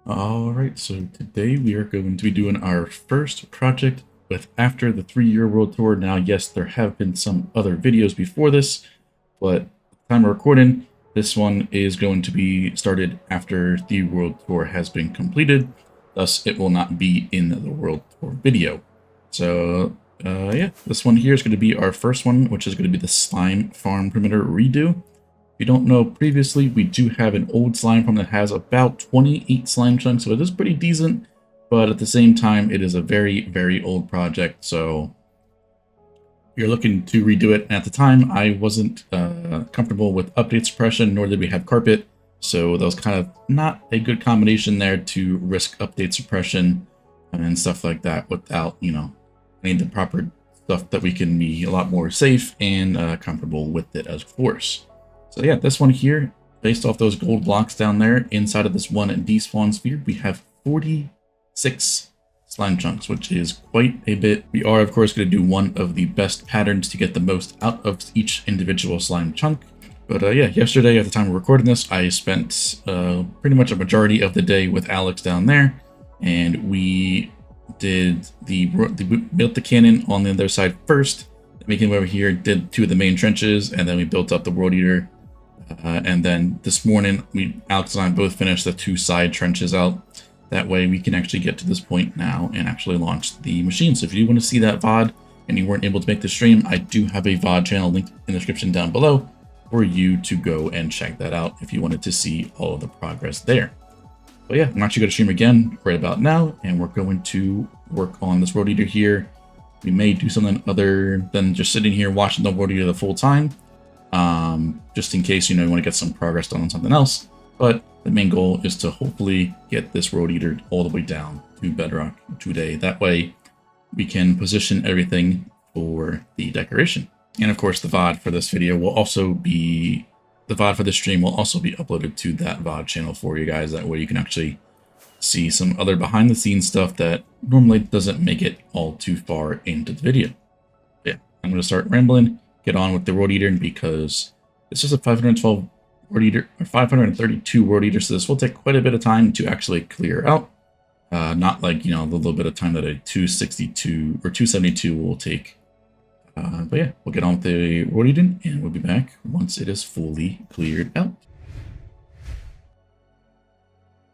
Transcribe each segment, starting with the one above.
Alright, so today we are going to be doing our first project with after the 3-year world tour. Now, yes, there have been some other videos before this, but at the time of recording, this one is going to be started after the world tour has been completed. Thus, it will not be in the world tour video. So, yeah, this one here is going to be our first one, which is going to be the slime farm perimeter redo. If you don't know, previously we do have an old slime farm that has about 28 slime chunks, so it is pretty decent, but at the same time it is a very, very old project, so you're looking to redo it. And at the time I wasn't comfortable with update suppression, nor did we have carpet, so that was kind of not a good combination there to risk update suppression and stuff like that without, you know, any of the proper stuff that we can be a lot more safe and comfortable with it, as course. So yeah, this one here, based off those gold blocks down there, inside of this one despawn sphere, we have 46 slime chunks, which is quite a bit. We are, of course, going to do one of the best patterns to get the most out of each individual slime chunk. But yeah, yesterday, at the time of recording this, I spent pretty much a majority of the day with Alex down there, and we did built the cannon on the other side first, making it over here, did 2 of the main trenches, and then we built up the world eater. And then this morning, Alex and I both finished the 2 side trenches out. That way we can actually get to this point now and actually launch the machine. So if you want to see that VOD and you weren't able to make the stream, I do have a VOD channel linked in the description down below for you to go and check that out if you wanted to see all of the progress there. But yeah, I'm actually going to stream again right about now, and we're going to work on this world eater here. We may do something other than just sitting here watching the world eater the full time. Just in case, you know, you want to get some progress done on something else. But the main goal is to hopefully get this world eater all the way down to Bedrock today. That way we can position everything for the decoration. And of course, the VOD for this video will also be, the VOD for this stream will also be uploaded to that VOD channel for you guys. That way you can actually see some other behind the scenes stuff that normally doesn't make it all too far into the video. Yeah, I'm going to start rambling, get on with the world eater, because this is a 512 world eater, or 532 world eater, so this will take quite a bit of time to actually clear out. Not like, you know, the little bit of time that a 262 or 272 will take. But yeah, we'll get on with the world eater, and we'll be back once it is fully cleared out.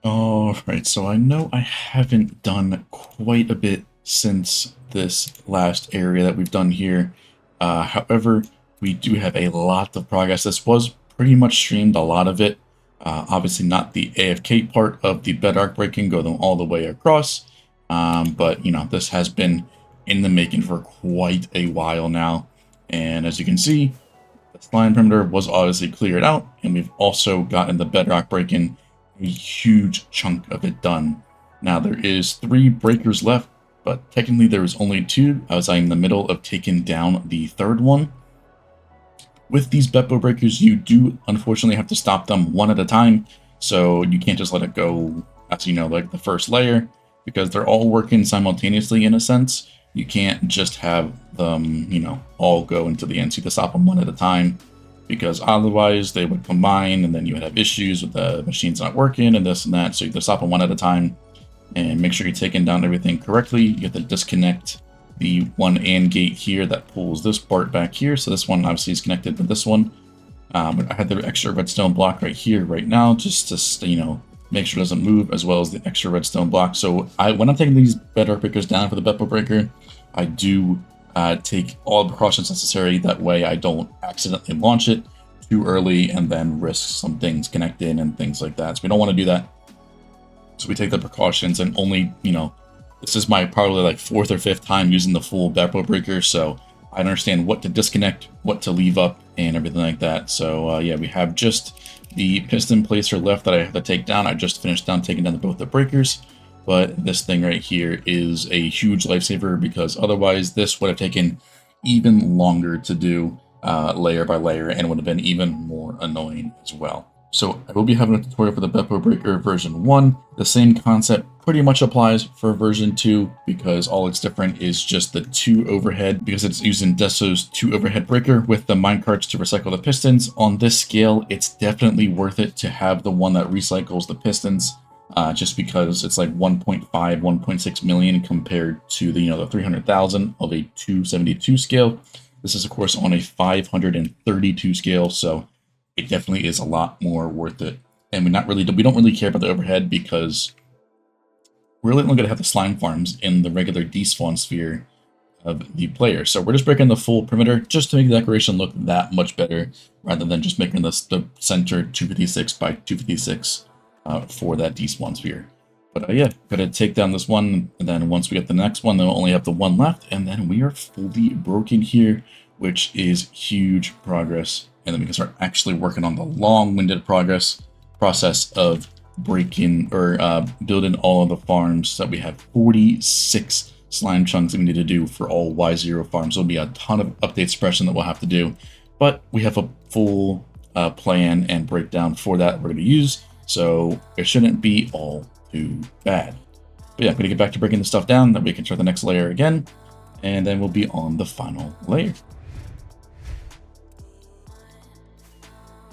Alright, so I know I haven't done quite a bit since this last area that we've done here. However, we do have a lot of progress. This was pretty much streamed, a lot of it. Obviously not the AFK part of the bedrock breaking, go them all the way across. But, you know, this has been in the making for quite a while now. And as you can see, the slime perimeter was obviously cleared out, and we've also gotten the bedrock breaking, a huge chunk of it done. Now there is 3 breakers left, but technically there is only 2, as I'm in the middle of taking down the 3rd one. With these Beppo breakers, you do unfortunately have to stop them one at a time, so you can't just let it go, as you know, like the first layer, because they're all working simultaneously in a sense. You can't just have them, you know, all go into the end, so you have to stop them one at a time, because otherwise they would combine, and then you would have issues with the machines not working and this and that. So you have to stop them one at a time and make sure you're taking down everything correctly. You have to disconnect the one AND gate here that pulls this part back here. So this one obviously is connected to this one. But I had the extra redstone block right here right now, just to, you know, make sure it doesn't move, as well as the extra redstone block. So when I'm taking these bedrock breakers down for the Beppo breaker, I do take all the precautions necessary. That way I don't accidentally launch it too early and then risk some things connecting and things like that. So we don't want to do that. So we take the precautions, and only, you know, this is my probably like 4th or 5th time using the full Beppo breaker, so I understand what to disconnect, what to leave up, and everything like that. So yeah, we have just the piston placer left that I have to take down. I just finished taking down both the breakers, but this thing right here is a huge lifesaver, because otherwise this would have taken even longer to do layer by layer, and would have been even more annoying as well. So I will be having a tutorial for the Beppo breaker version 1. The same concept pretty much applies for version 2, because all it's different is just the 2 overhead, because it's using Desu's 2 overhead breaker with the minecarts to recycle the pistons. On this scale, it's definitely worth it to have the one that recycles the pistons. just because it's like 1.5, 1.6 million compared to the, the 300,000 of a 272 scale. This is, of course, on a 532 scale, so it definitely is a lot more worth it. And we don't really care about the overhead because we're really only going to have the slime farms in the regular despawn sphere of the player. So we're just breaking the full perimeter just to make the decoration look that much better, rather than just making the center 256 by 256 for that despawn sphere. But yeah, gotta take down this one, and then once we get the next one, then we'll only have the one left, and then we are fully broken here, which is huge progress. And then we can start actually working on the long-winded process of breaking or building all of the farms that we have. 46 slime chunks that we need to do for all Y0 farms. There'll be a ton of update suppression that we'll have to do, but we have a full plan and breakdown for that we're going to use, so it shouldn't be all too bad. But yeah, I'm going to get back to breaking the stuff down, that we can start the next layer again, and then we'll be on the final layer.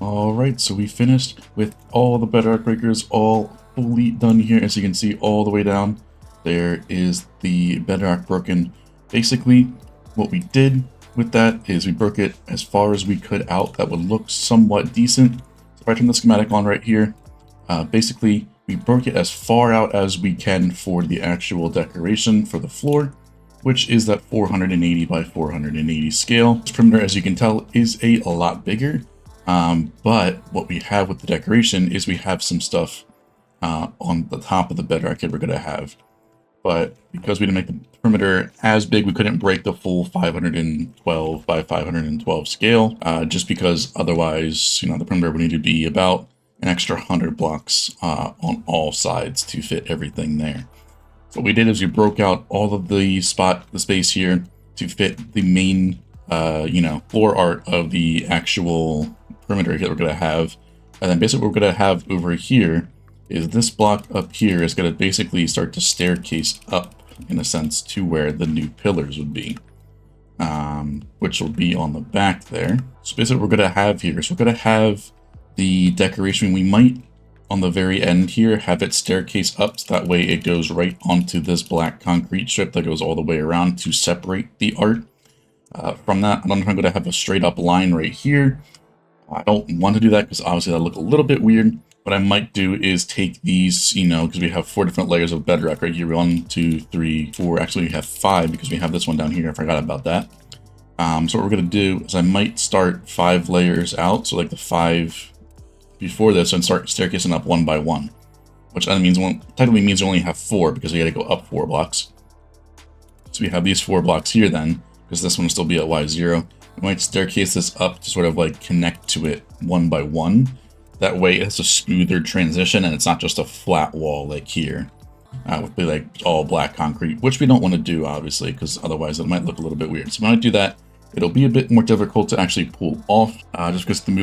Alright, so we finished with all the bedrock breakers all fully done here. As you can see, all the way down there is the bedrock broken. Basically, what we did with that is we broke it as far as we could out that would look somewhat decent. So if I turn the schematic on right here, basically we broke it as far out as we can for the actual decoration for the floor, which is that 480 by 480 scale. This perimeter, as you can tell, is a lot bigger. But what we have with the decoration is we have some stuff on the top of the bedrock that we're going to have. But because we didn't make the perimeter as big, we couldn't break the full 512 by 512 scale, just because otherwise, the perimeter would need to be about an extra 100 blocks on all sides to fit everything there. So what we did is we broke out all of the space here to fit the main, floor art of the actual perimeter that we're going to have. And then basically what we're going to have over here is this block up here is going to basically start to staircase up, in a sense, to where the new pillars would be, which will be on the back there. So basically what we're going to have here is we're going to have the decoration. We might, on the very end here, have it staircase up, so that way it goes right onto this black concrete strip that goes all the way around to separate the art from that. I don't know if I'm going to have a straight up line right here. I don't want to do that because obviously that'll look a little bit weird. What I might do is take these, because we have 4 different layers of bedrock right here. 1, 2, 3, 4. Actually, we have 5 because we have this one down here. I forgot about that. So what we're going to do is I might start 5 layers out. So like the 5 before this, and start staircasing up one by one. Which technically means you only have 4 because we got to go up 4 blocks. So we have these 4 blocks here then, because this one will still be at Y0. We might staircase this up to sort of like connect to it one by one. That way it has a smoother transition and it's not just a flat wall like here with like all black concrete, which we don't want to do obviously, because otherwise it might look a little bit weird. So when I do that, it'll be a bit more difficult to actually pull off just because you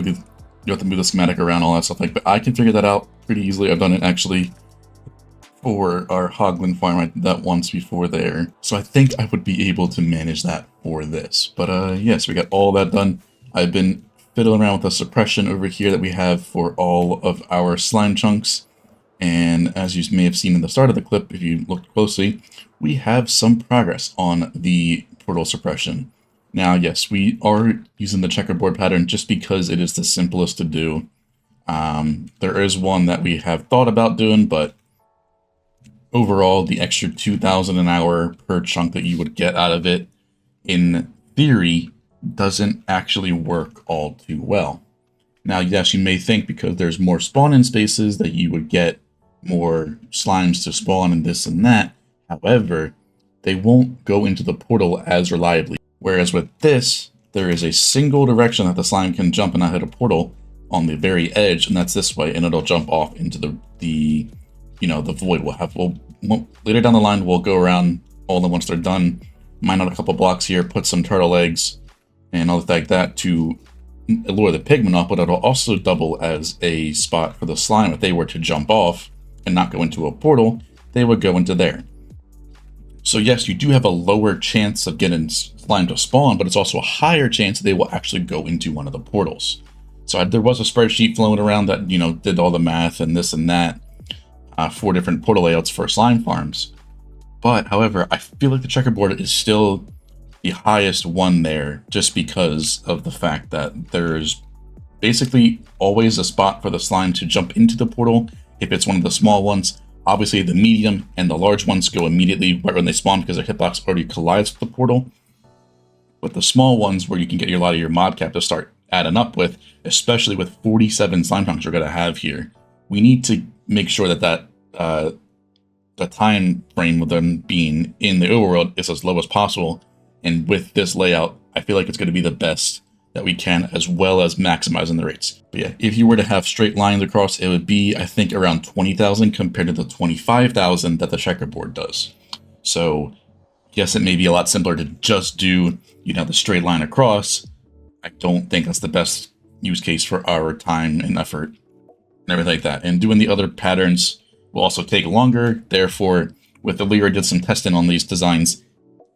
have to move the schematic around, all that stuff. But I can figure that out pretty easily. I've done it actually for our Hoglin farm. I did that once before there. So I think I would be able to manage that for this. But yes, we got all that done. I've been fiddling around with the suppression over here that we have for all of our slime chunks. And as you may have seen in the start of the clip, if you looked closely, we have some progress on the portal suppression. Now, yes, we are using the checkerboard pattern just because it is the simplest to do. There is one that we have thought about doing, but overall, the extra 2,000 an hour per chunk that you would get out of it, in theory, doesn't actually work all too well. Now, yes, you may think because there's more spawn-in spaces that you would get more slimes to spawn and this and that. However, they won't go into the portal as reliably. Whereas with this, there is a single direction that the slime can jump and not hit a portal on the very edge, and that's this way, and it'll jump off into the void. Later down the line, we'll go around all of them once they're done, mine out a couple blocks here, put some turtle eggs and all like that to lure the pigmen off, but it'll also double as a spot for the slime. If they were to jump off and not go into a portal, they would go into there. So yes, you do have a lower chance of getting slime to spawn, but it's also a higher chance that they will actually go into one of the portals. So there was a spreadsheet floating around that, did all the math and this and that. 4 different portal layouts for slime farms. But, however, I feel like the checkerboard is still the highest one there, just because of the fact that there's basically always a spot for the slime to jump into the portal if it's one of the small ones. Obviously, the medium and the large ones go immediately right when they spawn because their hitbox already collides with the portal. But the small ones, where you can get a lot of your mob cap to start adding up with, especially with 47 slime chunks we're going to have here, we need to make sure that the time frame of them being in the overworld is as low as possible. And with this layout, I feel like it's going to be the best that we can, as well as maximizing the rates. But yeah, if you were to have straight lines across, it would be, I think, around 20,000 compared to the 25,000 that the checkerboard does. So yes, it may be a lot simpler to just do, the straight line across. I don't think that's the best use case for our time and effort and everything like that. And doing the other patterns will also take longer. Therefore, with the Lyra did some testing on these designs,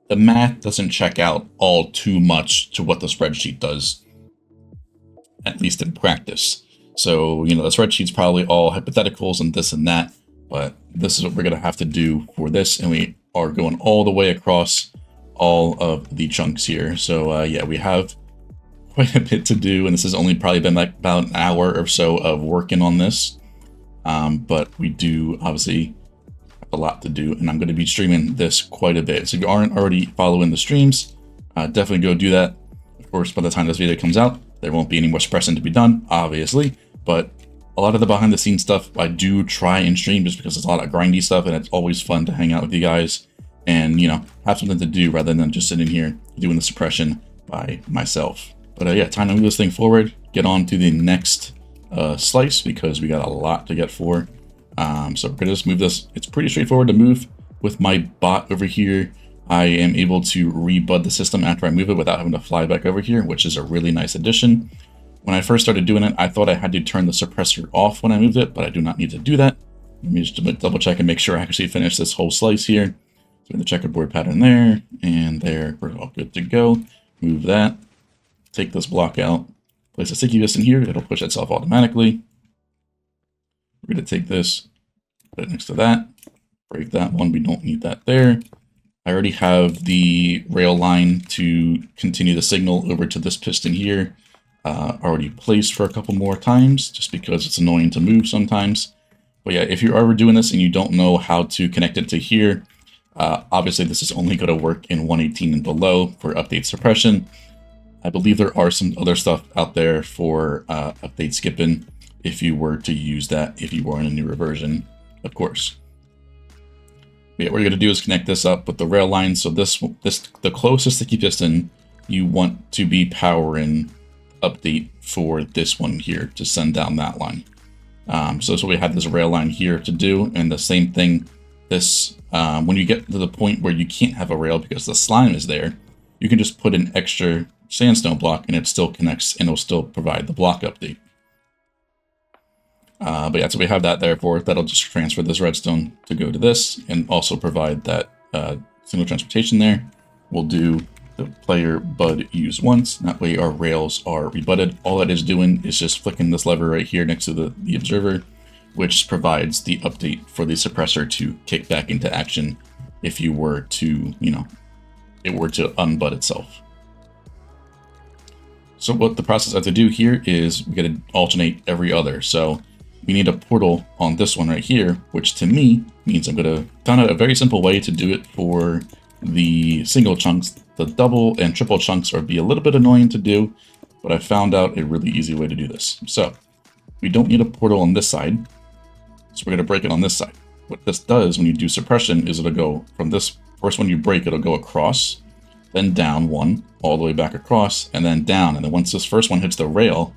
the math doesn't check out all too much to what the spreadsheet does, at least in practice. So, the spreadsheet's probably all hypotheticals and this and that, but this is what we're going to have to do for this, and we are going all the way across all of the chunks here. So, yeah, we have quite a bit to do, and this has only probably been like about an hour or so of working on this, but we do obviously a lot to do, and I'm going to be streaming this quite a bit. So if you aren't already following the streams, definitely go do that. Of course, by the time this video comes out, there won't be any more suppression to be done, obviously, but a lot of the behind the scenes stuff I do try and stream just because it's a lot of grindy stuff, and it's always fun to hang out with you guys and, have something to do rather than just sitting here doing the suppression by myself. But yeah, time to move this thing forward, get on to the next slice, because we got a lot to get for. So we're gonna just move this. It's pretty straightforward to move. With my bot over here, I am able to rebud the system after I move it without having to fly back over here, which is a really nice addition. When I first started doing it, I thought I had to turn the suppressor off when I moved it, but I do not need to do that. Let me just double check and make sure I actually finish this whole slice here. So the checkerboard pattern there, and there, we're all good to go. Move that, take this block out, place a sticky piston here, it'll push itself automatically. We're going to take this, put it next to that, break that one, we don't need that there. I already have the rail line to continue the signal over to this piston here already placed for a couple more times, just because it's annoying to move sometimes. But yeah, if you're ever doing this and you don't know how to connect it to here, obviously this is only going to work in 118 and below for update suppression. I believe there are some other stuff out there for update skipping if you were to use that, if you were in a newer version, of course. But yeah, what you're going to do is connect this up with the rail line. So the closest sticky piston you want to be powering update for this one here to send down that line. So that's what we have this rail line here to do. And the same thing, this when you get to the point where you can't have a rail because the slime is there, you can just put an extra sandstone block and it still connects and it'll still provide the block update. But yeah, so we have that there for it. That'll just transfer this redstone to go to this and also provide that single transportation there. We'll do the player bud use once. That way our rails are rebutted. All that is doing is just flicking this lever right here next to the observer, which provides the update for the suppressor to kick back into action if you were to, it were to unbud itself. So what the process I have to do here is we got to alternate every other. So we need a portal on this one right here, which to me means I'm going to find out a very simple way to do it for the single chunks. The double and triple chunks are be a little bit annoying to do, but I found out a really easy way to do this. So we don't need a portal on this side, so we're going to break it on this side. What this does when you do suppression is it'll go from this first one you break, it'll go across, then down one, all the way back across, and then down. And then once this first one hits the rail,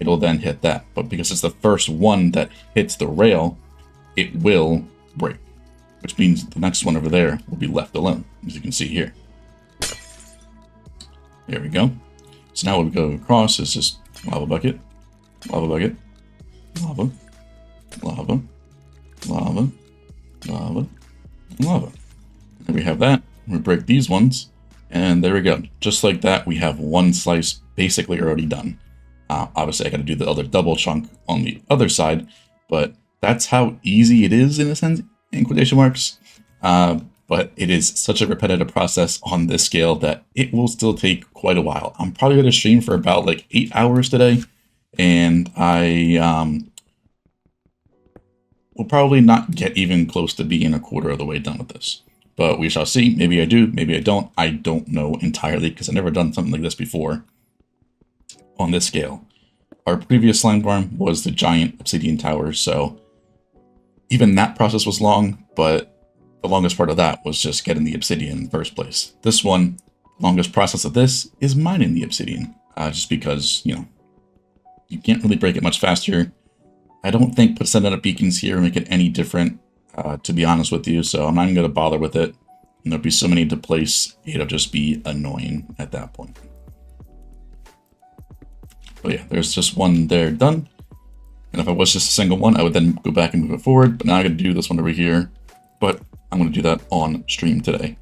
it'll then hit that. But because it's the first one that hits the rail, it will break, which means the next one over there will be left alone, as you can see here. There we go. So now when we go across, it's just lava bucket, lava bucket, lava, lava, lava, lava, and lava. And we have that. We break these ones, and there we go. Just like that, we have one slice basically already done. Obviously, I got to do the other double chunk on the other side, but that's how easy it is in a sense, in quotation marks. But it is such a repetitive process on this scale that it will still take quite a while. I'm probably going to stream for about like 8 hours today, and I will probably not get even close to being a quarter of the way done with this. But we shall see. Maybe I do, maybe I don't. I don't know entirely because I've never done something like this before on this scale. Our previous slime farm was the giant obsidian tower, so even that process was long, but the longest part of that was just getting the obsidian in the first place. This one, the longest process of this is mining the obsidian, just because, you know, you can't really break it much faster. I don't think setting up beacons here make it any different, to be honest with you, so I'm not even going to bother with it. And there'll be so many to place, it'll just be annoying at that point. But yeah, there's just one there done. And if I was just a single one, I would then go back and move it forward. But now I'm going to do this one over here. But I'm going to do that on stream today.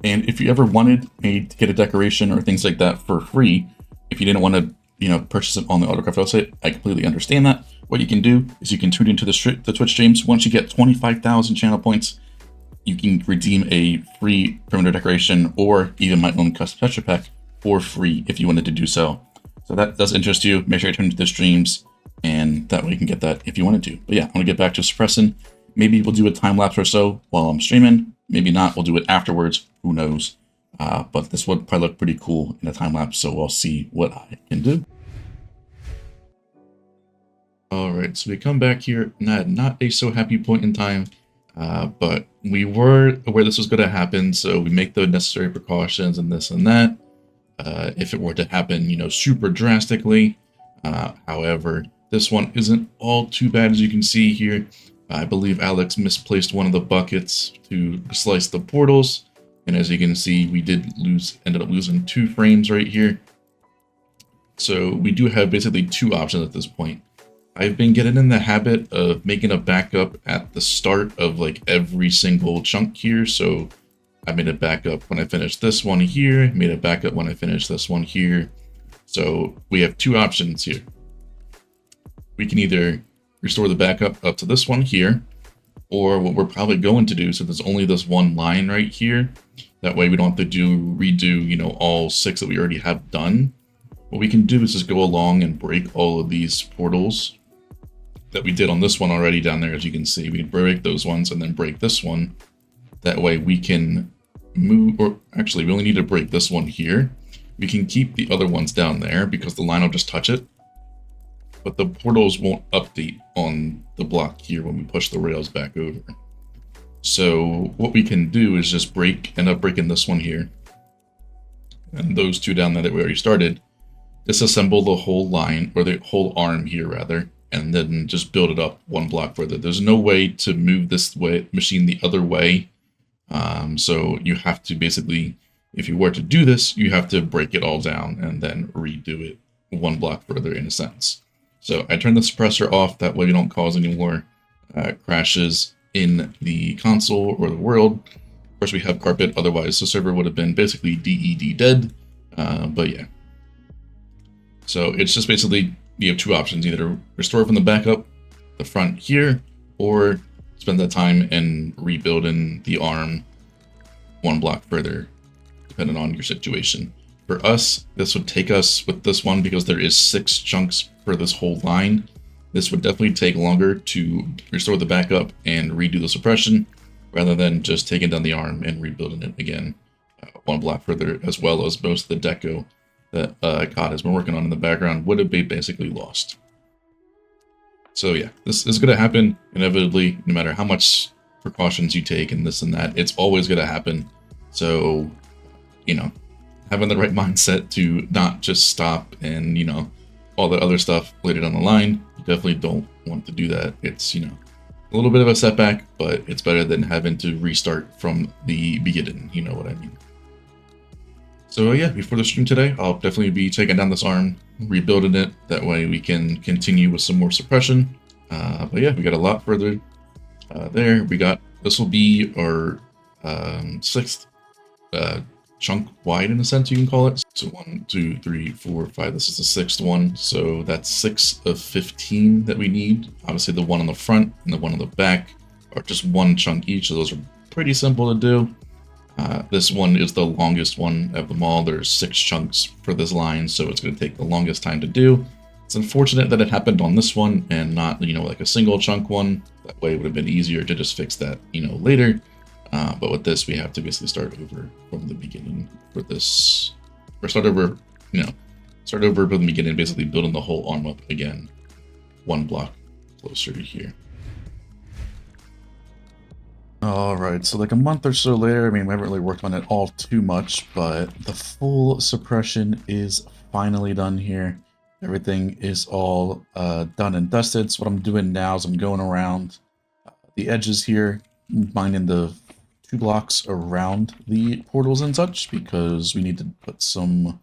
And if you ever wanted me to get a decoration or things like that for free, if you didn't want to, you know, purchase it on the AutoCraft website, I completely understand that. What you can do is you can tune into the Twitch streams. Once you get 25,000 channel points, you can redeem a free perimeter decoration or even my own custom texture pack for free if you wanted to do so. So that does interest you. Make sure you tune into the streams, and that way you can get that if you wanted to. But yeah, I'm going to get back to suppressing. Maybe we'll do a time lapse or so while I'm streaming. Maybe not. We'll do it afterwards. Who knows? But this would probably look pretty cool in a time lapse, so we'll see what I can do. All right, so we come back here, not a so happy point in time, but we were aware this was going to happen, so we make the necessary precautions and this and that. If it were to happen, you know, super drastically. However, this one isn't all too bad, as you can see here. I believe Alex misplaced one of the buckets to slice the portals, and as you can see, we ended up losing 2 frames right here. So we do have basically 2 options at this point. I've been getting in the habit of making a backup at the start of like every single chunk here. So I made a backup when I finished this one here, made a backup when I finished this one here. So we have 2 options here. We can either restore the backup up to this one here, or what we're probably going to do, so there's only this one line right here. That way we don't have to redo, you know, all 6 that we already have done. What we can do is just go along and break all of these portals that we did on this one already down there. As you can see, we break those ones and then break this one. That way we can move, or actually we only need to break this one here. We can keep the other ones down there because the line will just touch it, but the portals won't update on the block here when we push the rails back over. So what we can do is just end up breaking this one here, and those 2 down there that we already started, disassemble the whole line, or the whole arm here rather, and then just build it up 1 block further. There's no way to move this machine the other way. So you have to basically, if you were to do this, you have to break it all down and then redo it 1 block further in a sense. So I turn the suppressor off, that way we don't cause any more crashes in the console or the world. Of course we have carpet, otherwise the server would have been basically DED dead, but yeah. So it's just basically, you have 2 options, either restore from the backup, the front here, or spend that time in rebuilding the arm 1 block further, depending on your situation. For us, this would take us, with this one, because there is 6 chunks for this whole line, this would definitely take longer to restore the backup and redo the suppression, rather than just taking down the arm and rebuilding it again 1 block further, as well as most of the deco that COD has been working on in the background would have been basically lost. So yeah, this is going to happen inevitably, no matter how much precautions you take and this and that, it's always going to happen. So, you know, having the right mindset to not just stop and, you know, all the other stuff later down the line, you definitely don't want to do that. It's, you know, a little bit of a setback, but it's better than having to restart from the beginning, you know what I mean. So yeah, before the stream today, I'll definitely be taking down this arm, rebuilding it. That way we can continue with some more suppression. But yeah, we got a lot further there. This will be our 6th chunk wide in a sense, you can call it. So 1, 2, 3, 4, 5. This is the sixth one. So that's 6 of 15 that we need. Obviously the one on the front and the one on the back are just one chunk each. So those are pretty simple to do. This one is the longest one of them all. There's 6 chunks for this line, so it's going to take the longest time to do. It's unfortunate that it happened on this one and not, like a single chunk one. That way it would have been easier to just fix that, later. But with this, we have to basically start over from the beginning for this. Or start over from the beginning, basically building the whole arm up again, one block closer to here. Alright, so like a month or so later, we haven't really worked on it all too much, but the full suppression is finally done here. Everything is all done and dusted. So what I'm doing now is I'm going around the edges here, mining the 2 blocks around the portals and such, because we need to put some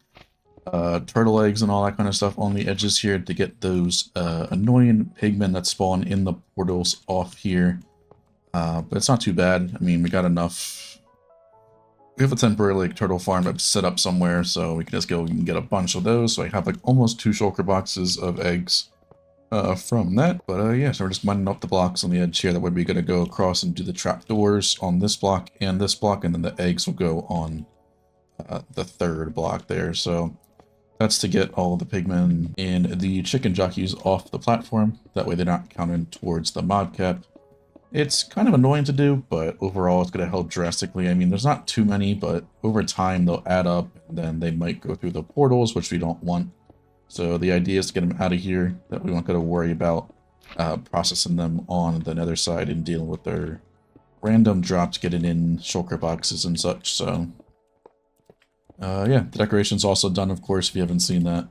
turtle eggs and all that kind of stuff on the edges here to get those annoying pigmen that spawn in the portals off here. But it's not too bad. We got enough. We have a temporary turtle farm set up somewhere, so we can just go and get a bunch of those. So I have almost 2 shulker boxes of eggs from that. But yeah, so we're just mining up the blocks on the edge here. That way we're going to go across and do the trapdoors on this block, and then the eggs will go on the 3rd block there. So that's to get all the pigmen and the chicken jockeys off the platform. That way they're not counted towards the mod cap. It's kind of annoying to do, but overall it's going to help drastically. There's not too many, but over time they'll add up, and then they might go through the portals, which we don't want. So the idea is to get them out of here, that we won't got to worry about processing them on the nether side and dealing with their random drops getting in shulker boxes and such. So yeah, the decoration's also done, of course, if you haven't seen that.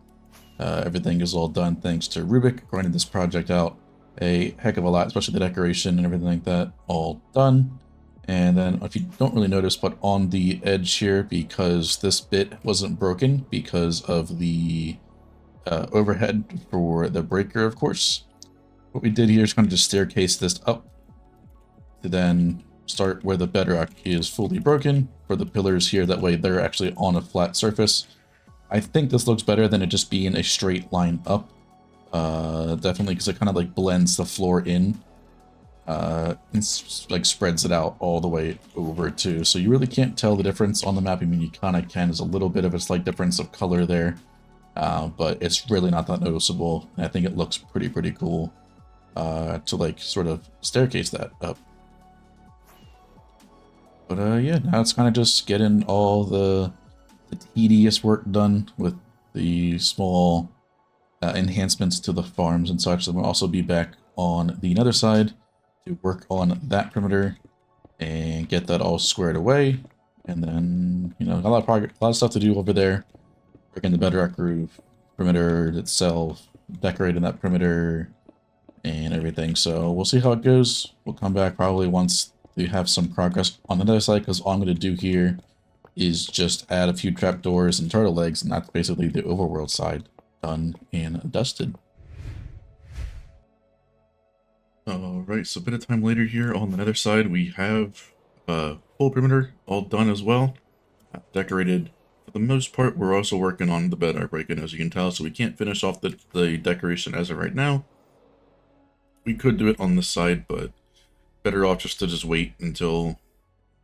Everything is all done thanks to Rubik grinding this project out a heck of a lot, especially the decoration and everything like that, all done. And then if you don't really notice, but on the edge here, because this bit wasn't broken because of the overhead for the breaker, of course, what we did here is kind of just staircase this up to then start where the bedrock is fully broken for the pillars here. That way they're actually on a flat surface. I think this looks better than it just being a straight line up. Definitely, because it kind of blends the floor in, and spreads it out all the way over too. So you really can't tell the difference on the map. You kind of can. There's a little bit of a slight difference of color there, but it's really not that noticeable. And I think it looks pretty cool to sort of staircase that up. But yeah, now it's kind of just getting all the tedious work done with the small enhancements to the farms and such. Then we'll also be back on the nether side to work on that perimeter and get that all squared away. And then, a lot of stuff to do over there. Working the bedrock roof, perimeter itself, decorating that perimeter, and everything. So we'll see how it goes. We'll come back probably once we have some progress on the nether side, because all I'm going to do here is just add a few trapdoors and turtle eggs, and that's basically the overworld side done and dusted. Alright, so a bit of time later here on the nether side, we have full perimeter all done as well. Decorated for the most part. We're also working on the bedrock breaking, as you can tell, so we can't finish off the decoration as of right now. We could do it on this side, but better off just to wait until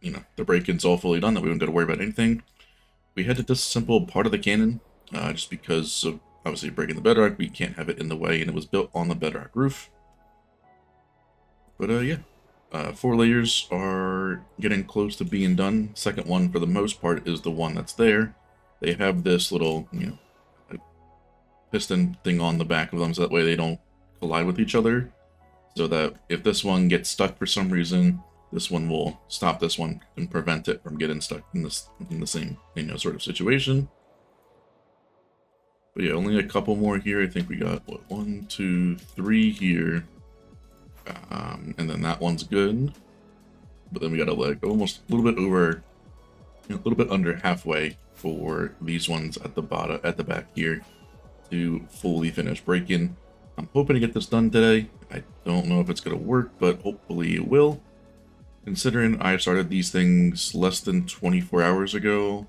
the break-in's all fully done, that we don't got to worry about anything. We had to disassemble part of the cannon, just because of obviously breaking the bedrock. We can't have it in the way, and it was built on the bedrock roof. But yeah, 4 layers are getting close to being done. Second one, for the most part, is the one that's there. They have this little, piston thing on the back of them, so that way they don't collide with each other. So that if this one gets stuck for some reason, this one will stop this one and prevent it from getting stuck in the same sort of situation. But yeah, only a couple more here. I think we got, what, 1, 2, 3 here. And then that one's good. But then we got almost a little bit over, a little bit under halfway for these ones at the bottom, at the back here, to fully finish breaking. I'm hoping to get this done today. I don't know if it's going to work, but hopefully it will. Considering I started these things less than 24 hours ago,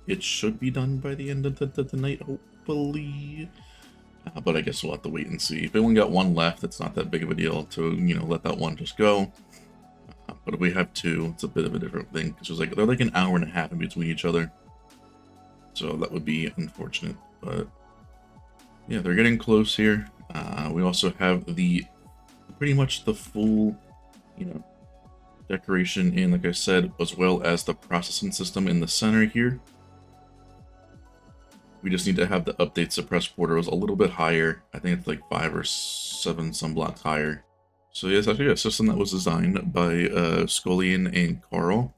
it should be done by the end of the night, hopefully. But I guess we'll have to wait and see. If we only got one left, it's not that big of a deal to, you know, let that one just go. But if we have two, it's a bit of a different thing. Because like, they're like an hour and a half in between each other. So that would be unfortunate. But yeah, they're getting close here. We also have pretty much the full, you know, decoration in, like I said, as well as the processing system in the center here. We just need to have the update suppress portals a little bit higher. I think it's like 5 or 7 some blocks higher. So yeah, it's actually a system that was designed by Skullian and Karl.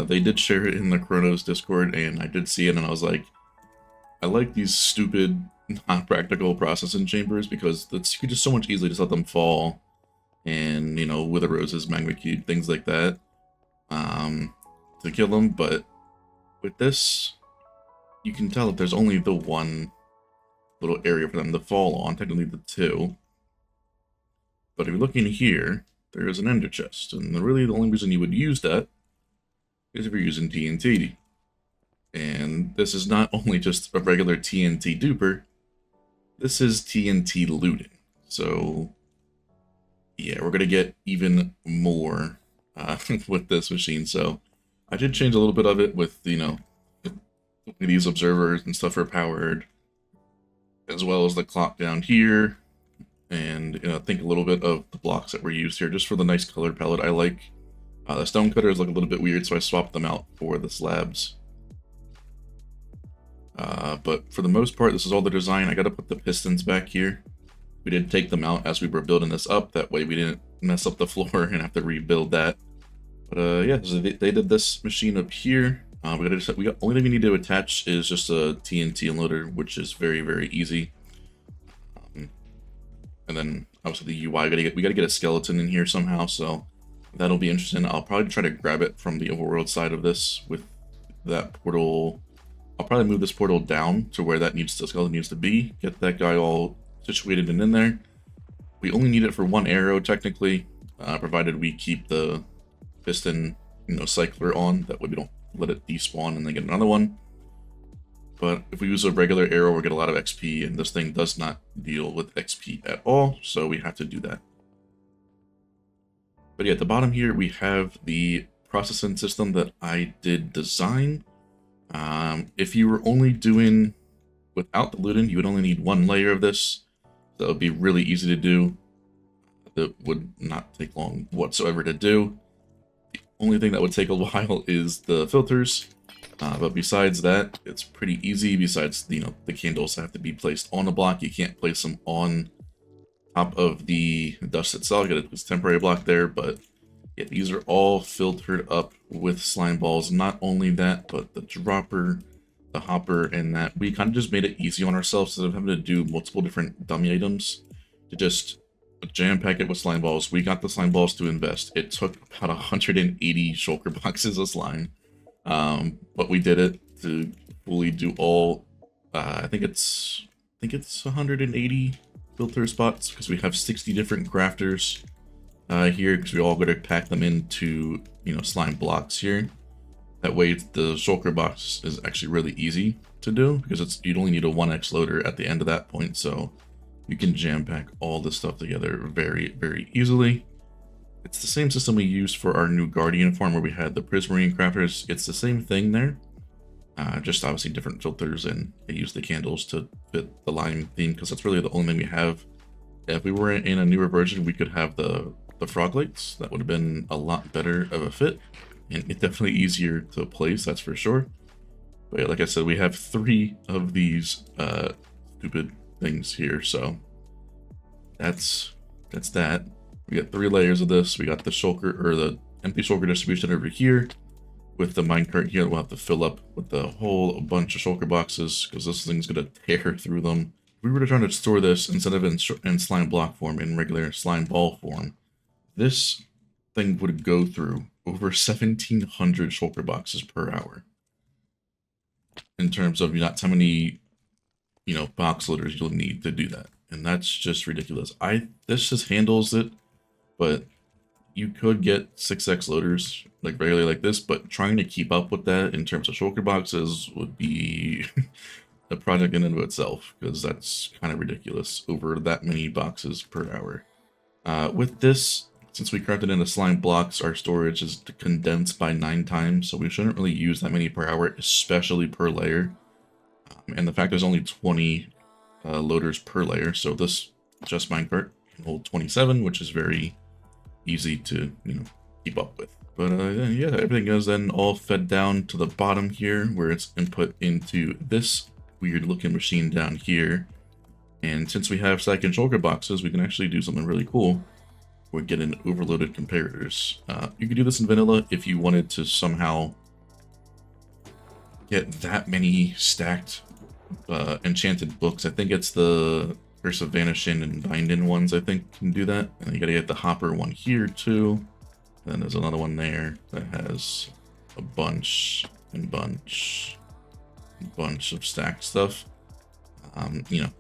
They did share it in the Chronos Discord, and I did see it, and I was like, I like these stupid, not practical processing chambers because you could just so much easily just let them fall, and, you know, Wither Roses, Magma Cube, things like that, to kill them. But with this, you can tell that there's only the one little area for them to fall on, technically the two. But if you look in here, there is an ender chest, and really the only reason you would use that is if you're using TNT. And this is not only just a regular TNT duper, this is TNT looting. So yeah, we're gonna get even more with this machine. So I did change a little bit of it with, you know, these observers and stuff are powered, as well as the clock down here, and, you know, think a little bit of the blocks that were used here just for the nice color palette I like. The stone cutters look a little bit weird, so I swapped them out for the slabs. But for the most part, this is all the design. I gotta put the pistons back here. We did take them out as we were building this up, that way we didn't mess up the floor and have to rebuild that. But yeah, so they did this machine up here. Only thing we need to attach is just a TNT unloader, which is very, very easy. And then obviously the UI, we gotta get a skeleton in here somehow, so that'll be interesting. I'll probably try to grab it from the overworld side of this with that portal. I'll probably move this portal down to where the skeleton needs to be. Get that guy all situated and in there. We only need it for one arrow technically, provided we keep the piston, you know, cycler on. That way we don't let it despawn and then get another one. But if we use a regular arrow, we'll get a lot of XP, and this thing does not deal with XP at all, so we have to do that. But yeah, at the bottom here, we have the processing system that I did design. If you were only doing without the looting, you would only need one layer of this. That would be really easy to do. That would not take long whatsoever to do. The only thing that would take a while is the filters. But besides that, it's pretty easy. Besides, you know, the candles have to be placed on a block. You can't place them on top of the dust itself. You got this temporary block there, but yeah, these are all filtered up with slime balls. Not only that, but the dropper, the hopper, and that we kind of just made it easy on ourselves instead of having to do multiple different dummy items to just jam pack it with slime balls. We got the slime balls to invest. It took about 180 shulker boxes of slime. But we did it to fully do all, I think it's 180 filter spots, because we have 60 different crafters here, because we all got to pack them into, you know, slime blocks here. That way the shulker box is actually really easy to do, because you'd only need a 1x loader at the end of that point, so you can jam pack all this stuff together very, very easily. It's the same system we used for our new Guardian farm where we had the Prismarine crafters. It's the same thing there, just obviously different filters, and they use the candles to fit the lime theme, because that's really the only thing we have. If we were in a newer version, we could have the frog lights. That would have been a lot better of a fit, and it's definitely easier to place, that's for sure. But yeah, like I said, we have 3 of these stupid things here, so that's that. We got 3 layers of this. We got the shulker, or the empty shulker distribution over here. With the minecart here, we'll have to fill up with a whole bunch of shulker boxes, because this thing's gonna tear through them. If we were to try to store this instead of in slime block form, in regular slime ball form, this thing would go through over 1,700 shulker boxes per hour. In terms of not how many, you know, box loaders you'll need to do that, and that's just ridiculous. This just handles it. But you could get 6x loaders like regularly like this, but trying to keep up with that in terms of shulker boxes would be a project in and of itself, because that's kind of ridiculous over that many boxes per hour. With this, since we crafted into slime blocks, our storage is condensed by 9 times, so we shouldn't really use that many per hour, especially per layer. And the fact there's only 20 loaders per layer, so this just minecart can hold 27, which is very easy to, keep up with. But yeah, everything is then all fed down to the bottom here, where it's input into this weird looking machine down here. And since we have stack and shulker boxes, we can actually do something really cool. We're getting overloaded comparators. You could do this in vanilla if you wanted to somehow get that many stacked enchanted books. I think it's the Curse of Vanishing and Binding ones, I think, can do that. And you gotta get the Hopper one here too. Then there's another one there that has a bunch of stacked stuff.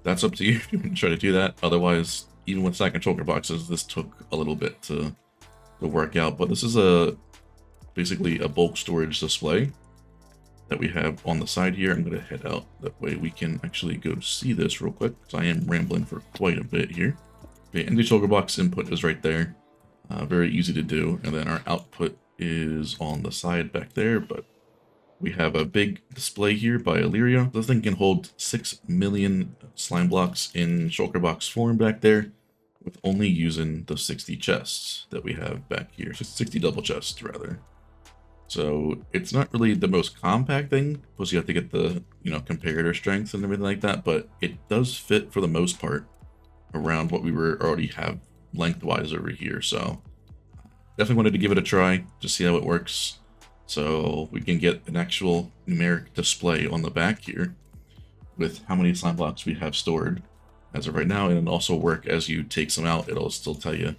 That's up to you if you want to try to do that. Otherwise, even with stack and shulker boxes, this took a little bit to work out. But this is basically a bulk storage display that we have on the side here. I'm going to head out that way we can actually go see this real quick, because I am rambling for quite a bit here. Okay, and the shulker box input is right there. Very easy to do. And then our output is on the side back there, but we have a big display here by Illyria. This thing can hold 6 million slime blocks in shulker box form back there, with only using the 60 chests that we have back here. 60 double chests, rather. So it's not really the most compact thing, plus you have to get the, comparator strength and everything like that, but it does fit for the most part around what we already have lengthwise over here. So definitely wanted to give it a try to see how it works. So we can get an actual numeric display on the back here with how many slime blocks we have stored as of right now, and it'll also work as you take some out. It'll still tell you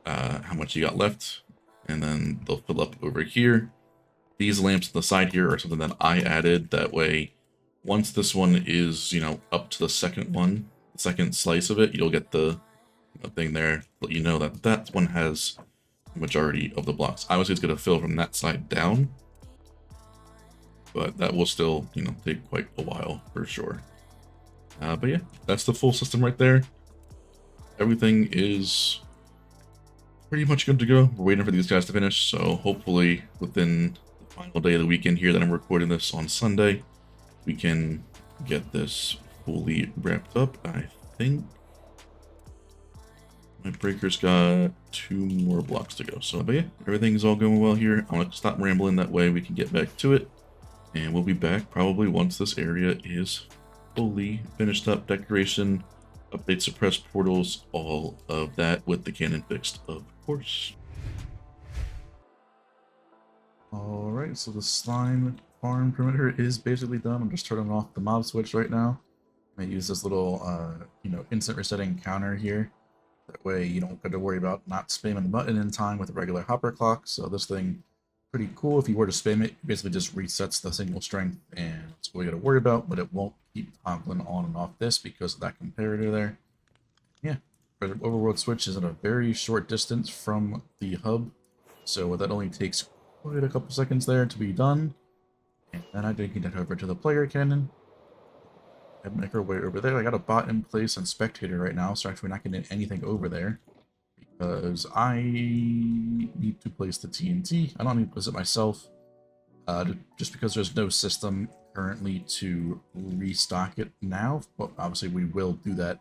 how much you got left, and then they'll fill up over here. These lamps on the side here are something that I added. That way, once this one is, up to the second slice of it, you'll get the thing there, let you know that that one has majority of the blocks. Obviously it's going to fill from that side down, but that will still, take quite a while for sure. But yeah, that's the full system right there. Everything is pretty much good to go. We're waiting for these guys to finish, so hopefully within the final day of the weekend here that I'm recording this on Sunday, we can get this fully wrapped up. I think my breaker's got 2 more blocks to go. So, but yeah, everything's all going well here. I'm going to stop rambling, that way we can get back to it. And we'll be back probably once this area is fully finished up. Decoration, update, suppress portals, all of that with the cannon fixed, of course. Alright, so the slime farm perimeter is basically done. I'm just turning off the mob switch right now. I use this little, instant resetting counter here. That way you don't have to worry about not spamming the button in time with a regular hopper clock. So this thing, pretty cool. If you were to spam it, it basically just resets the single strength, and that's what you got to worry about, but it won't keep toggling on and off this because of that comparator there. Yeah, the Overworld switch is at a very short distance from the hub, so that only takes quite a couple seconds there to be done. And then I did get over to the player cannon and make our way over there. I got a bot in place and spectator right now, so actually we're not getting anything over there because I need to place the TNT. I don't need to place it myself, just because there's no system currently to restock it now, but obviously we will do that at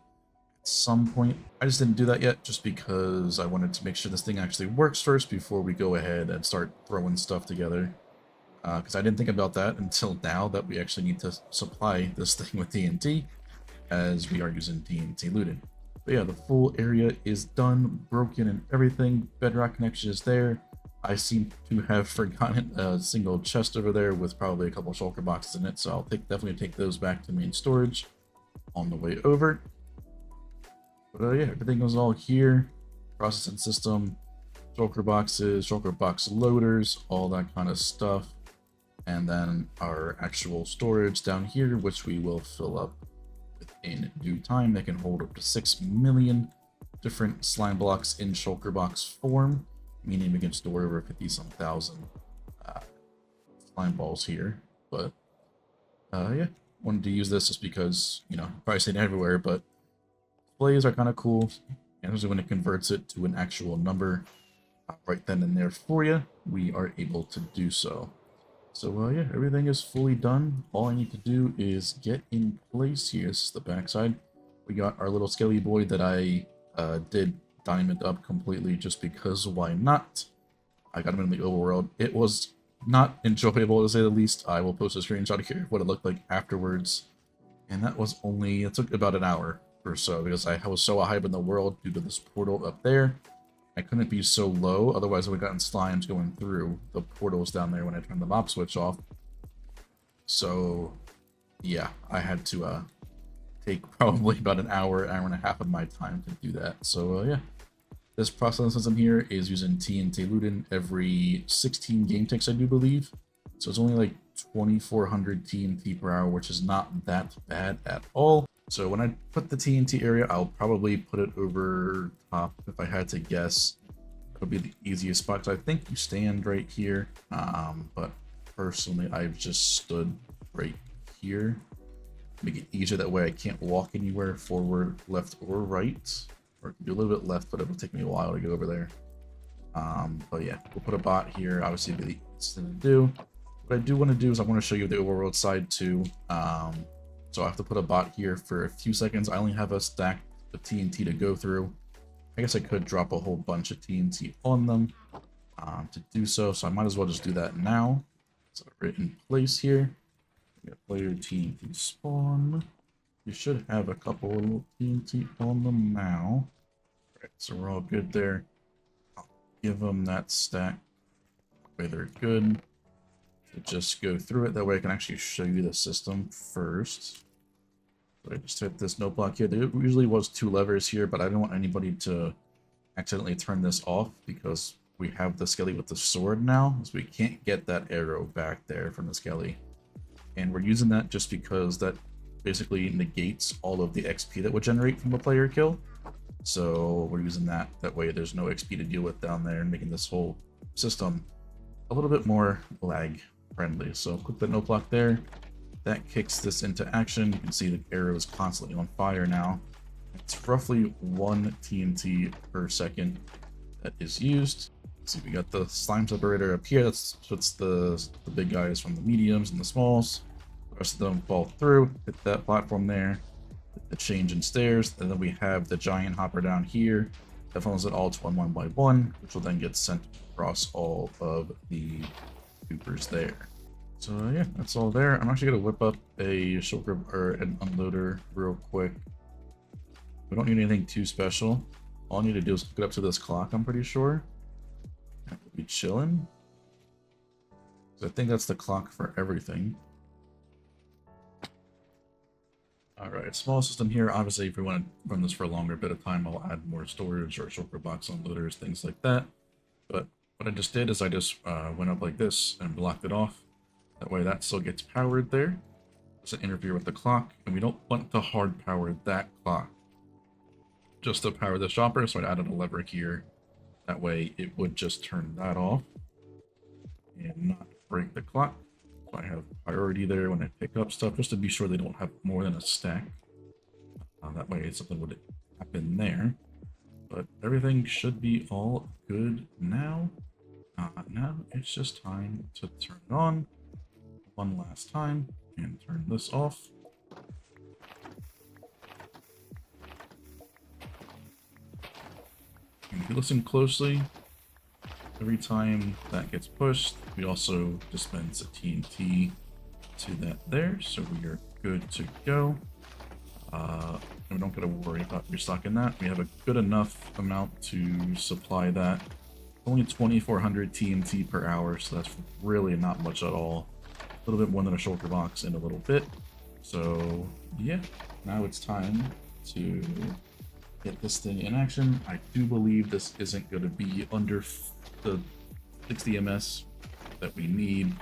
some point. I just didn't do that yet just because I wanted to make sure this thing actually works first before we go ahead and start throwing stuff together. Because I didn't think about that until now, that we actually need to supply this thing with TNT, as we are using TNT looted. But yeah, the full area is done, broken and everything. Bedrock connection is there. I seem to have forgotten a single chest over there with probably a couple shulker boxes in it, so I'll definitely take those back to main storage on the way over. But yeah, everything was all here. Processing system, shulker boxes, shulker box loaders, all that kind of stuff. And then our actual storage down here, which we will fill up in due time. They can hold up to 6 million different slime blocks in shulker box form, meaning we can store over 50-some thousand slime balls here. But yeah, wanted to use this just because, you know, probably seen everywhere, but displays are kind of cool, and especially when it converts it to an actual number right then and there for you, we are able to do so. So yeah, everything is fully done. All I need to do is get in place here. This is the backside. We got our little skelly boy that I did diamond up completely just because why not? I got him in the overworld. It was not enjoyable to say the least. I will post a screenshot here of what it looked like afterwards. And that was only, it took about an hour or so because I was so high up in the world due to this portal up there. I couldn't be so low, otherwise I would have gotten slimes going through the portals down there when I turned the mob switch off. So yeah, I had to take probably about an hour and a half of my time to do that. So yeah, this processing system here is using TNT looting every 16 game ticks, I do believe. So it's only like 2400 TNT per hour, which is not that bad at all. So when I put the TNT area, I'll probably put it over top. If I had to guess, it'll be the easiest spot. So I think you stand right here. But personally, I've just stood right here. Make it easier, that way I can't walk anywhere forward, left, or right. Or do a little bit left, but it'll take me a while to get over there. But yeah, we'll put a bot here. Obviously, it'll be the easiest thing to do. What I do want to do is I want to show you the overworld side too. So I have to put a bot here for a few seconds. I only have a stack of TNT to go through. I guess I could drop a whole bunch of TNT on them to do so. So I might as well just do that now. So right in place here. We got player TNT spawn. You should have a couple TNT on them now. All right, so we're all good there. I'll give them that stack. That way they're good. Just go through it, that way I can actually show you the system first. So I just hit this note block here. There usually was 2 levers here, but I don't want anybody to accidentally turn this off because we have the skelly with the sword now, so we can't get that arrow back there from the skelly. And we're using that just because that basically negates all of the XP that would generate from a player kill. So we're using that way there's no XP to deal with down there, and making this whole system a little bit more lag friendly. So click the note block there. That kicks this into action. You can see the arrow is constantly on fire now. It's roughly 1 TNT per second that is used. Let's see, we got the slime separator up here. That's what's the big guys from the mediums and the smalls. The rest of them fall through. Hit that platform there. Hit the change in stairs. And then we have the giant hopper down here that funnels it all to one by one, which will then get sent across all of the supers there. So yeah, that's all there. I'm actually gonna whip up a shulker or an unloader real quick. We don't need anything too special. All I need to do is hook it up to this clock, I'm pretty sure. And we'll be chilling. So I think that's the clock for everything. Alright, small system here. Obviously, if we want to run this for a longer bit of time, I'll add more storage or shulker box unloaders, things like that. But what I just did is I just went up like this and blocked it off. That way that still gets powered there. Doesn't interfere with the clock, and we don't want to hard power that clock. Just to power the shopper, so I added a lever here. That way it would just turn that off and not break the clock. So I have priority there when I pick up stuff, just to be sure they don't have more than a stack. That way something would happen there. But everything should be all good now. Now it's just time to turn it on one last time and turn this off. And if you listen closely, every time that gets pushed, we also dispense a TNT to that there, so we are good to go. And we don't gotta worry about restocking that. We have a good enough amount to supply that. Only 2400 TNT per hour, so that's really not much at all. A little bit more than a shulker box in a little bit. So yeah, now it's time to get this thing in action. I do believe this isn't going to be under the 60 ms that we need,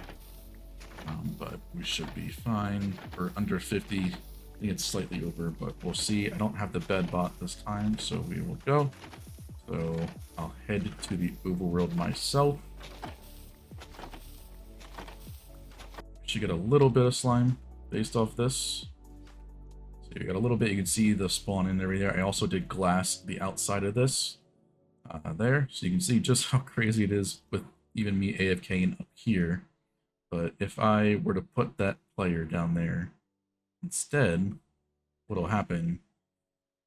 but we should be fine. Or under 50. I think it's slightly over, but we'll see. I don't have the bed bot this time, so we will go. So I'll head to the overworld myself. Should get a little bit of slime based off this. So you got a little bit. You can see the spawn in there. I also did glass the outside of this there, so you can see just how crazy it is with even me AFKing up here. But if I were to put that player down there instead, what'll happen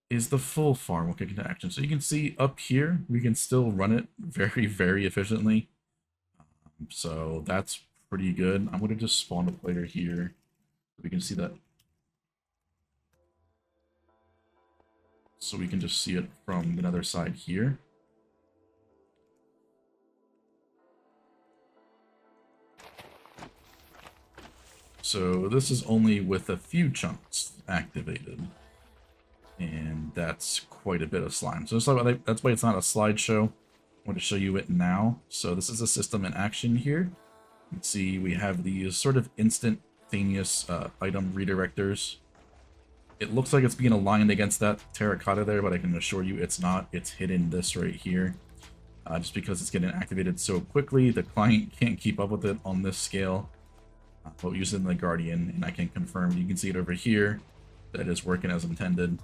is the full farm will kick into action. So you can see up here, we can still run it very, very efficiently. So that's pretty good. I'm going to just spawn a player here. We can see that. So we can just see it from the nether side here. So this is only with a few chunks activated. And that's quite a bit of slime. So that's why it's not a slideshow. I want to show you it now. So this is a system in action here. You can see we have these sort of instantaneous item redirectors. It looks like it's being aligned against that terracotta there, but I can assure you it's not. It's hidden this right here. Just because it's getting activated so quickly, the client can't keep up with it on this scale. But using the Guardian, and I can confirm, you can see it over here, that is working as intended.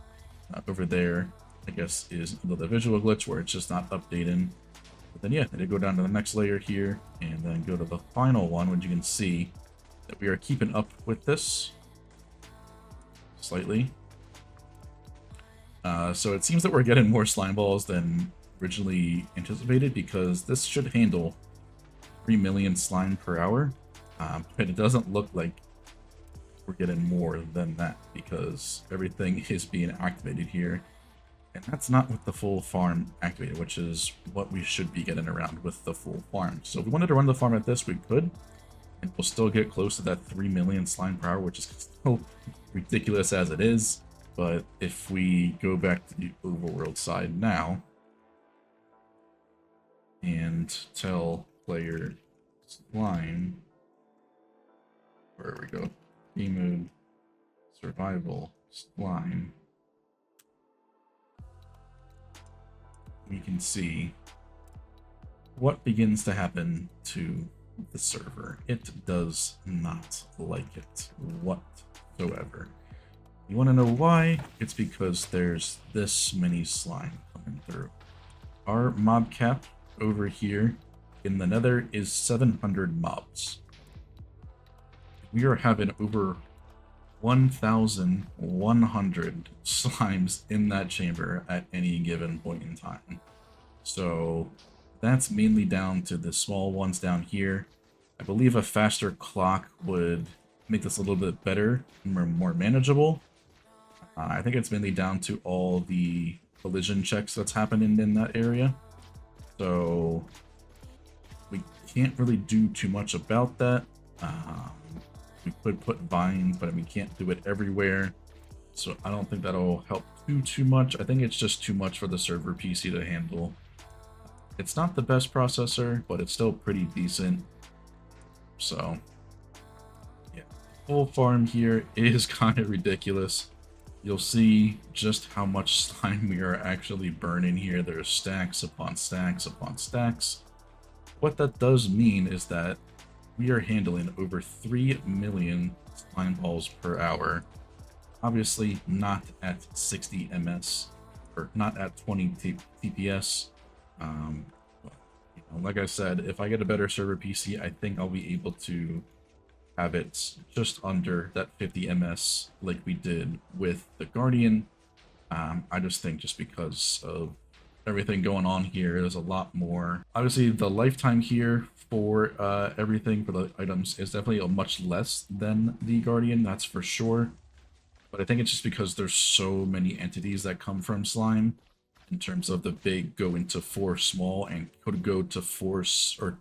Over there, I guess, is the visual glitch where it's just not updating. But then, yeah, it'll go down to the next layer here, and then go to the final one, which you can see that we are keeping up with this slightly. So it seems that we're getting more slime balls than originally anticipated, because this should handle 3 million slime per hour. But it doesn't look like we're getting more than that, because everything is being activated here. And that's not with the full farm activated, which is what we should be getting around with the full farm. So if we wanted to run the farm at this, we could. And we'll still get close to that 3 million slime per hour, which is still ridiculous as it is. But if we go back to the overworld side now, and tell player slime, where we go, mode, survival, slime, we can see what begins to happen to the server. It does not like it whatsoever. You want to know why? It's because there's this many slime coming through. Our mob cap over here in the nether is 700 mobs. We are having over 1,100 slimes in that chamber at any given point in time. So that's mainly down to the small ones down here. I believe a faster clock would make this a little bit better, more manageable. I think it's mainly down to all the collision checks that's happening in that area. So we can't really do too much about that. We could put vines, but we can't do it everywhere. So I don't think that'll help too much. I think it's just too much for the server PC to handle. It's not the best processor, but it's still pretty decent. So yeah, full farm here is kind of ridiculous. You'll see just how much slime we are actually burning here. There's stacks upon stacks upon stacks. What that does mean is that we are handling over 3 million slime balls per hour. Obviously not at 60 ms, or not at 20 TPS. Like I said, if I get a better server PC, I think I'll be able to have it just under that 50 ms like we did with the Guardian. I just think just because of everything going on here, there's a lot more. Obviously, the lifetime here for everything for the items is definitely a much less than the Guardian, that's for sure. But I think it's just because there's so many entities that come from slime, in terms of the big go into 4 small and could go to 4, or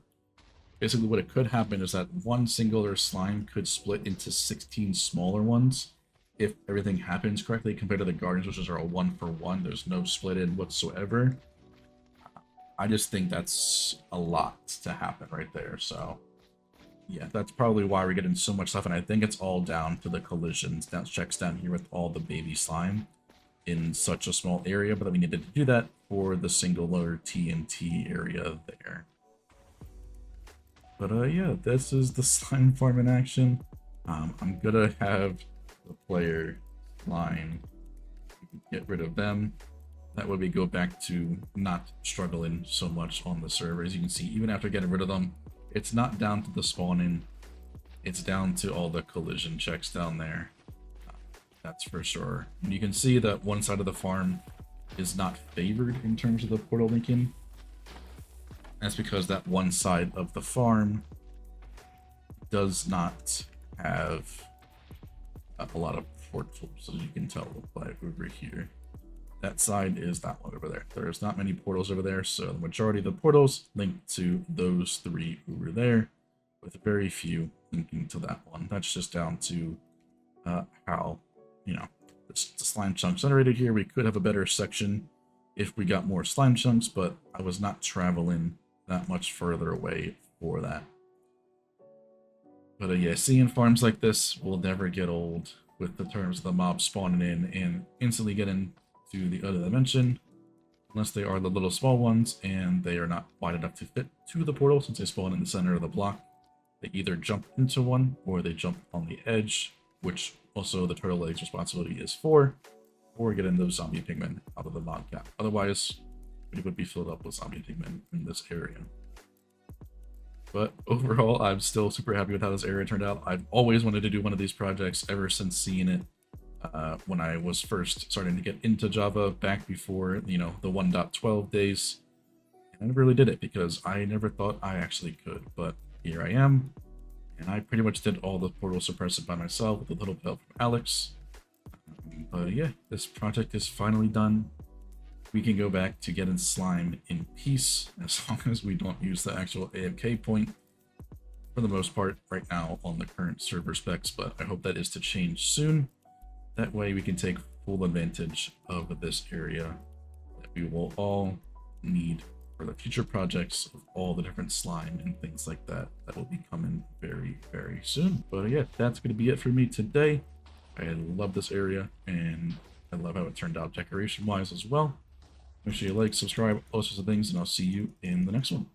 basically what it could happen is that one singular slime could split into 16 smaller ones if everything happens correctly, compared to the Guardians, which are a 1-for-1. There's no split in whatsoever. I just think that's a lot to happen right there. So Yeah, that's probably why we're getting so much stuff, and I think it's all down to the collisions that checks down here with all the baby slime in such a small area, but then we needed to do that for the singular TNT area there. But yeah, this is the slime farm in action. I'm gonna have the player slime, get rid of them. That way we go back to not struggling so much on the server. As you can see, even after getting rid of them, it's not down to the spawning, it's down to all the collision checks down there. That's for sure. And you can see that one side of the farm is not favored in terms of the portal linking. That's because that one side of the farm does not have a lot of portals, as you can tell by over here. That side is that one over there. There's not many portals over there, so the majority of the portals link to those three over there, with very few linking to that one. That's just down to how, you know, the slime chunks generated here. We could have a better section if we got more slime chunks, but I was not traveling that much further away for that. But yeah, seeing farms like this will never get old, with the terms of the mob spawning in and instantly getting to the other dimension, unless they are the little small ones and they are not wide enough to fit to the portal since they spawn in the center of the block. They either jump into one or they jump on the edge, which also the turtle leg's responsibility is for, or getting those zombie pigmen out of the mod cap. Otherwise, we would be filled up with zombie pigmen in this area. But overall, I'm still super happy with how this area turned out. I've always wanted to do one of these projects ever since seeing it when I was first starting to get into Java back before, you know, the 1.12 days. And I never really did it because I never thought I actually could. But here I am, and I pretty much did all the portal suppression by myself with a little help from Alex. But yeah, this project is finally done. We can go back to getting slime in peace, as long as we don't use the actual AFK point for the most part right now on the current server specs, but I hope that is to change soon. That way we can take full advantage of this area that we will all need for the future projects of all the different slime and things like that that will be coming very, very soon. But yeah, that's going to be it for me today. I love this area, and I love how it turned out decoration-wise as well. Make sure you like, subscribe, all sorts of things, and I'll see you in the next one.